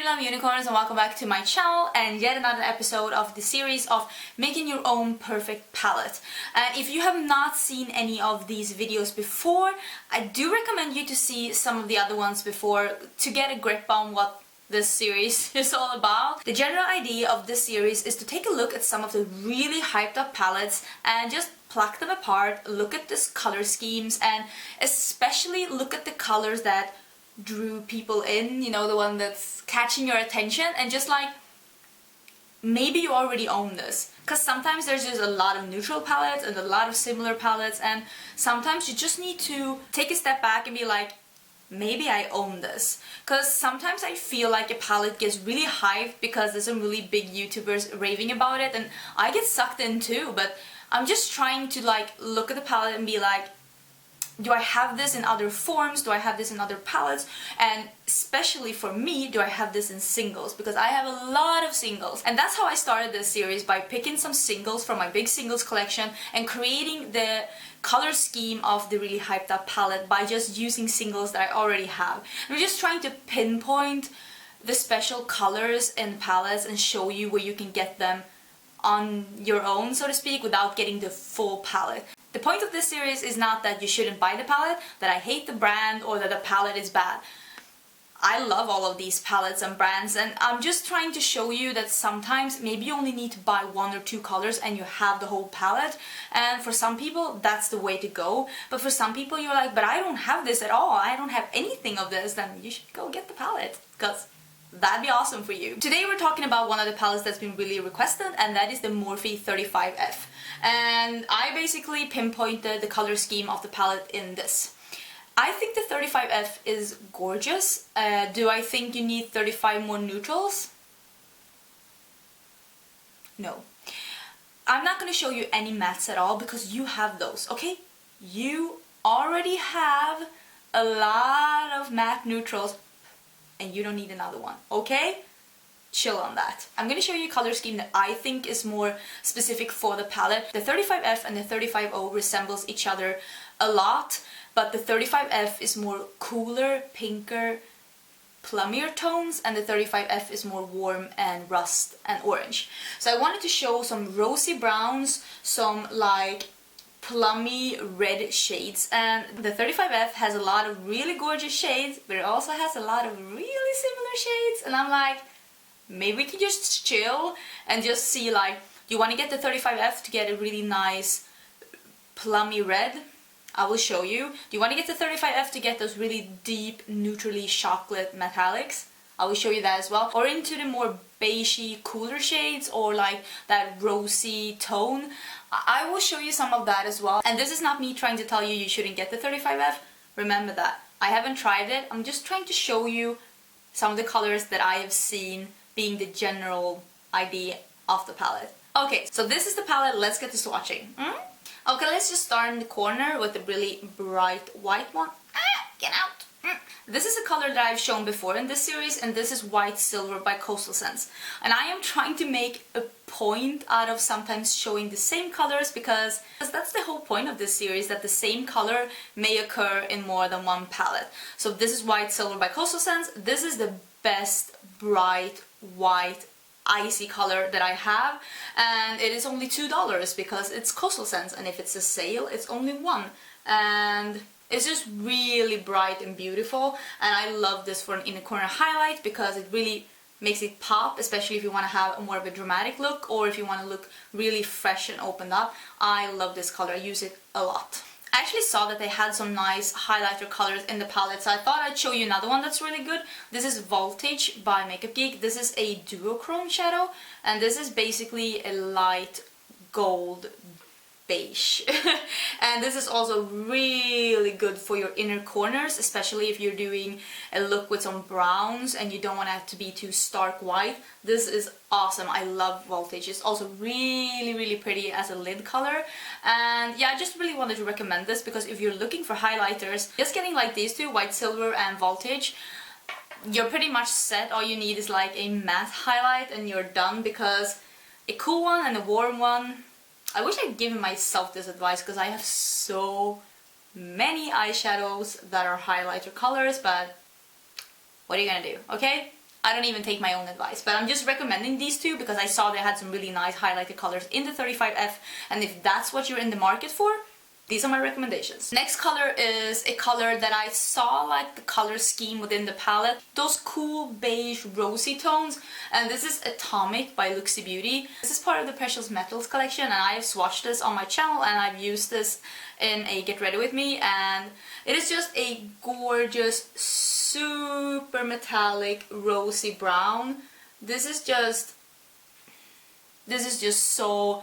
love unicorns and welcome back to my channel and yet another episode of the series of making your own perfect palette. And if you have not seen any of these videos before, I do recommend you to see some of the other ones before to get a grip on what this series is all about. The general idea of this series is to take a look at some of the really hyped up palettes and just pluck them apart, look at this color schemes, and especially look at the colors that drew people in, you know, the one that's catching your attention, and just like, maybe you already own this. Because sometimes there's just a lot of neutral palettes and a lot of similar palettes, and sometimes you just need to take a step back and be like, maybe I own this. Because sometimes I feel like a palette gets really hyped because there's some really big YouTubers raving about it, and I get sucked in too, but I'm just trying to like look at the palette and be like, do I have this in other forms? Do I have this in other palettes? And especially for me, do I have this in singles? Because I have a lot of singles. And that's how I started this series, by picking some singles from my big singles collection and creating the color scheme of the really hyped up palette by just using singles that I already have. I'm just trying to pinpoint the special colors in palettes and show you where you can get them on your own, so to speak, without getting the full palette. The point of this series is not that you shouldn't buy the palette, that I hate the brand, or that the palette is bad. I love all of these palettes and brands, and I'm just trying to show you that sometimes maybe you only need to buy one or two colors and you have the whole palette, and for some people that's the way to go. But for some people you're like, but I don't have this at all, I don't have anything of this, then you should go get the palette, because that'd be awesome for you. Today we're talking about one of the palettes that's been really requested, and that is the Morphe 35F. And I basically pinpointed the color scheme of the palette in this. I think the 35F is gorgeous. Do I think you need 35 more neutrals? No. I'm not going to show you any mattes at all because you have those, okay? You already have a lot of matte neutrals and you don't need another one, okay? Chill on that. I'm going to show you a color scheme that I think is more specific for the palette. The 35F and the 35O resembles each other a lot, but the 35F is more cooler, pinker, plummier tones, and the 35F is more warm and rust and orange. So I wanted to show some rosy browns, some like plummy red shades, and the 35F has a lot of really gorgeous shades, but it also has a lot of really similar shades, and I'm like, maybe we can just chill and just see, like, do you want to get the 35F to get a really nice plummy red? I will show you. Do you want to get the 35F to get those really deep, neutrally chocolate metallics? I will show you that as well. Or into the more beigey, cooler shades, or like that rosy tone. I will show you some of that as well. And this is not me trying to tell you you shouldn't get the 35F. Remember that. I haven't tried it. I'm just trying to show you some of the colors that I have seen being the general idea of the palette. Okay, so this is the palette. Let's get to swatching. Okay, let's just start in the corner with the really bright white one. Get out! This is a color that I've shown before in this series, and this is White Silver by Coastal Scents. And I am trying to make a point out of sometimes showing the same colors, because that's the whole point of this series, that the same color may occur in more than one palette. So this is White Silver by Coastal Scents. This is the best bright white icy color that I have, and it is only $2 because it's Coastal Scents, and if it's a sale it's only $1, and it's just really bright and beautiful, and I love this for an inner corner highlight because it really makes it pop, especially if you want to have more of a dramatic look or if you want to look really fresh and opened up. I love this color, I use it a lot. I actually saw that they had some nice highlighter colors in the palette, so I thought I'd show you another one that's really good. This is Voltage by Makeup Geek. This is a duochrome shadow, and this is basically a light gold beige. And this is also really good for your inner corners, especially if you're doing a look with some browns and you don't want it to be too stark white. This is awesome. I love Voltage. It's also really pretty as a lid color, and yeah, I just really wanted to recommend this because if you're looking for highlighters, just getting like these two, White Silver and Voltage, you're pretty much set. All you need is like a matte highlight and you're done, because a cool one and a warm one, I wish I'd given myself this advice because I have so many eyeshadows that are highlighter colors, but what are you gonna do, okay? I don't even take my own advice, but I'm just recommending these two because I saw they had some really nice highlighted colors in the 35F, and if that's what you're in the market for, these are my recommendations. Next color is a color that I saw like the color scheme within the palette. Those cool beige rosy tones. And this is Atomic by Luxie Beauty. This is part of the Precious Metals collection, and I have swatched this on my channel and I've used this in a Get Ready With Me, and it is just a gorgeous, super metallic rosy brown. This is just so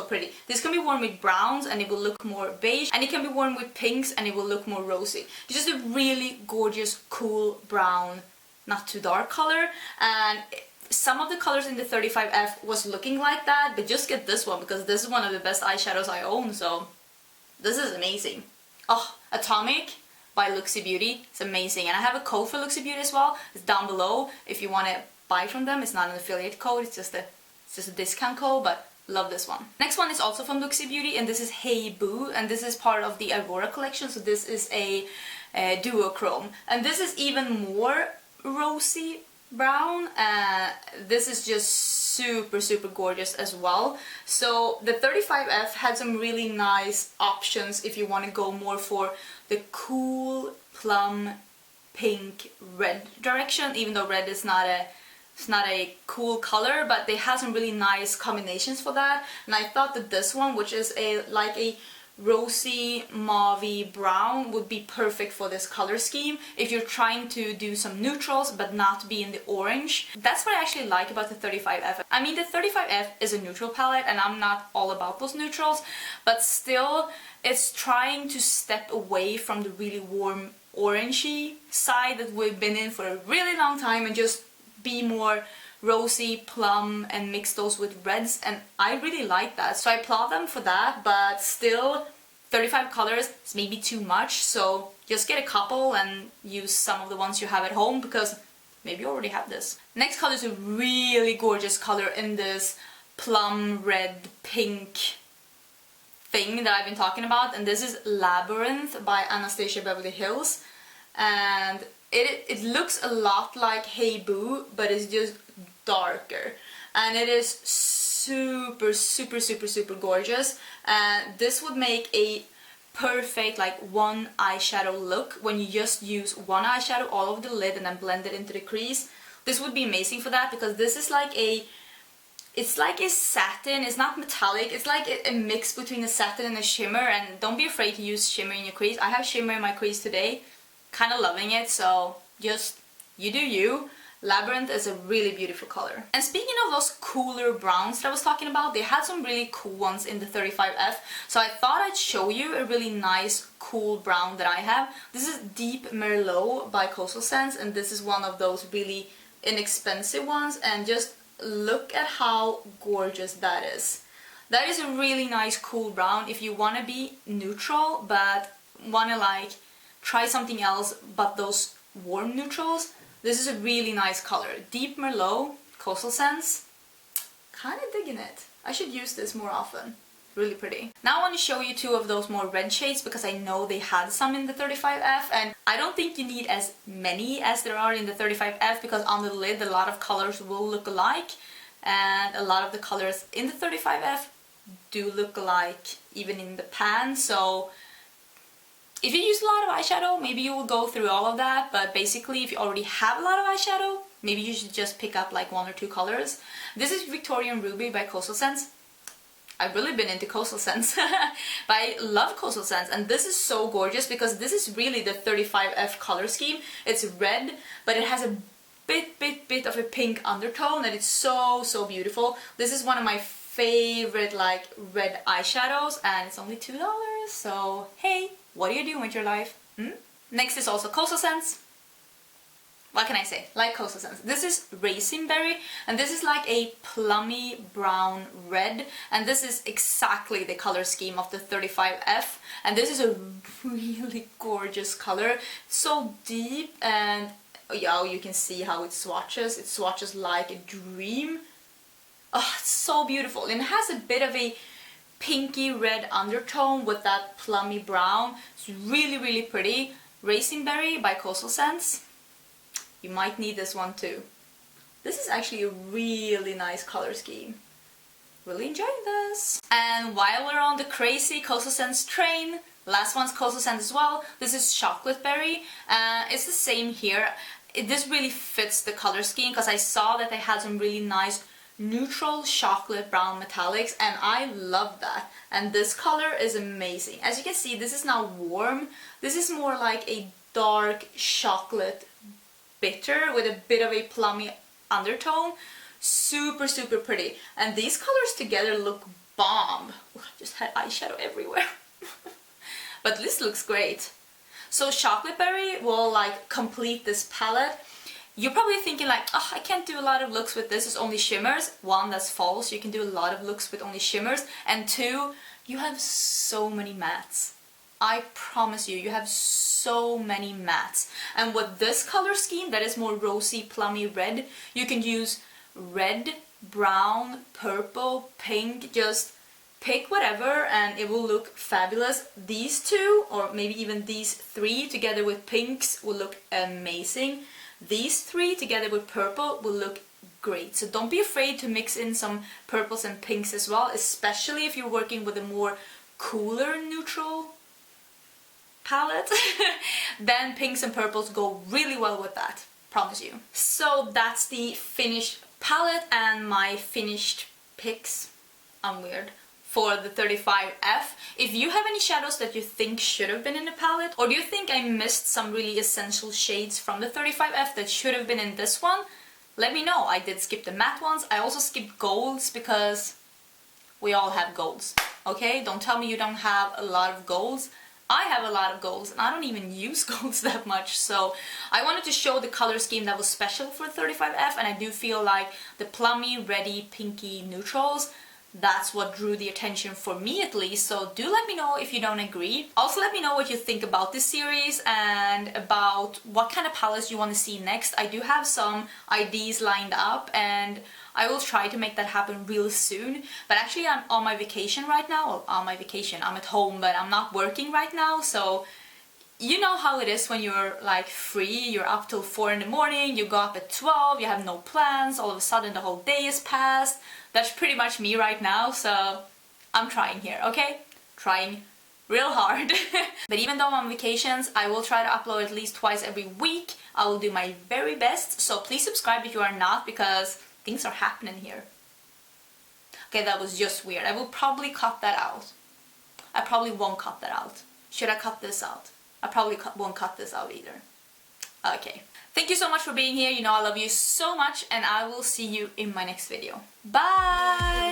pretty. This can be worn with browns and it will look more beige, and it can be worn with pinks and it will look more rosy. It's just a really gorgeous, cool brown, not too dark color, and some of the colors in the 35F was looking like that, but just get this one because this is one of the best eyeshadows I own, so this is amazing. Oh, Atomic by Luxie Beauty. It's amazing, and I have a code for Luxie Beauty as well. It's down below if you want to buy from them. It's not an affiliate code, it's just a discount code, but love this one. Next one is also from Luxie Beauty, and this is Hey Boo, and this is part of the Aurora collection, so this is a duochrome, and this is even more rosy brown. This is just super gorgeous as well. So the 35F had some really nice options if you want to go more for the cool plum pink red direction, even though red is not a cool color, but they have some really nice combinations for that. And I thought that this one, which is like a rosy mauvey brown, would be perfect for this color scheme if you're trying to do some neutrals but not be in the orange. That's what I actually like about the 35F. I mean, the 35F is a neutral palette and I'm not all about those neutrals, but still it's trying to step away from the really warm orangey side that we've been in for a really long time and just be more rosy, plum, and mix those with reds, and I really like that. So I applaud them for that, but still 35 colors is maybe too much, so just get a couple and use some of the ones you have at home because maybe you already have this. Next color is a really gorgeous color in this plum red pink thing that I've been talking about, and this is Labyrinth by Anastasia Beverly Hills, and it looks a lot like Hey Boo, but it's just darker, and it is super gorgeous, and this would make a perfect like one eyeshadow look when you just use one eyeshadow all over the lid and then blend it into the crease. This would be amazing for that because this is like it's like a satin. It's not metallic, it's like a mix between a satin and a shimmer, and don't be afraid to use shimmer in your crease. I have shimmer in my crease today, kind of loving it, so just you do you. Labyrinth is a really beautiful color. And speaking of those cooler browns that I was talking about, they had some really cool ones in the 35F, so I thought I'd show you a really nice cool brown that I have. This is Deep Merlot by Coastal Scents, and this is one of those really inexpensive ones, and just look at how gorgeous that is. That is a really nice cool brown if you want to be neutral but want to like try something else but those warm neutrals. This is a really nice color. Deep Merlot, Coastal Scents. Kind of digging it. I should use this more often. Really pretty. Now I want to show you two of those more red shades because I know they had some in the 35F, and I don't think you need as many as there are in the 35F because on the lid a lot of colors will look alike, and a lot of the colors in the 35F do look alike even in the pan, so if you use a lot of eyeshadow, maybe you will go through all of that, but basically if you already have a lot of eyeshadow, maybe you should just pick up like one or two colors. This is Victorian Ruby by Coastal Scents. I've really been into Coastal Scents, but I love Coastal Scents, and this is so gorgeous because this is really the 35F color scheme. It's red, but it has a bit of a pink undertone, and it's so beautiful. This is one of my favorite like red eyeshadows, and it's only $2, so hey, what are you doing with your life? Next is also Coastal Scents. What can I say? Like Coastal Scents. This is Raisin Berry, and this is like a plummy brown red, and this is exactly the color scheme of the 35F, and this is a really gorgeous color. It's so deep, and yeah, you can see how it swatches. It swatches like a dream. Oh, it's so beautiful, and it has a bit of a pinky red undertone with that plummy brown. It's really pretty. Raisin Berry by Coastal Scents. You might need this one too. This is actually a really nice color scheme. Really enjoying this. And while we're on the crazy Coastal Scents train, last one's Coastal Scent as well. This is Chocolate Berry. It's the same here. This really fits the color scheme because I saw that they had some really nice neutral chocolate brown metallics, and I love that. And this color is amazing. As you can see, this is now warm. This is more like a dark chocolate bitter with a bit of a plummy undertone. Super, super pretty. And these colors together look bomb. Ooh, I just had eyeshadow everywhere. But this looks great. So Chocolate Berry will like complete this palette. You're probably thinking like, oh, I can't do a lot of looks with this, it's only shimmers. One, that's false, you can do a lot of looks with only shimmers. And two, you have so many mattes. I promise you, you have so many mattes. And with this color scheme that is more rosy, plummy red, you can use red, brown, purple, pink, just pick whatever and it will look fabulous. These two, or maybe even these three together with pinks will look amazing. These three together with purple will look great. So don't be afraid to mix in some purples and pinks as well, especially if you're working with a more cooler neutral palette. Then pinks and purples go really well with that, promise you. So that's the finished palette and my finished picks. I'm weird. For the 35F. If you have any shadows that you think should have been in the palette, or do you think I missed some really essential shades from the 35F that should have been in this one, let me know. I did skip the matte ones. I also skipped golds because we all have golds, okay? Don't tell me you don't have a lot of golds. I have a lot of golds and I don't even use golds that much, so I wanted to show the color scheme that was special for 35F, and I do feel like the plummy, reddy, pinky neutrals, that's what drew the attention for me at least. So do let me know if you don't agree. Also let me know what you think about this series and about what kind of palettes you want to see next. I do have some ideas lined up and I will try to make that happen real soon. But actually I'm on my vacation right now. Well, on my vacation, I'm at home, but I'm not working right now, so you know how it is when you're like free, you're up till 4 in the morning, you go up at 12, you have no plans, all of a sudden the whole day is passed. That's pretty much me right now, so I'm trying here, okay? Trying real hard. But even though I'm on vacations, I will try to upload at least twice every week. I will do my very best, so please subscribe if you are not, because things are happening here. Okay, that was just weird. I will probably cut that out. I probably won't cut that out. Should I cut this out? I probably won't cut this out either. Okay. Thank you so much for being here. You know I love you so much, and I will see you in my next video. Bye!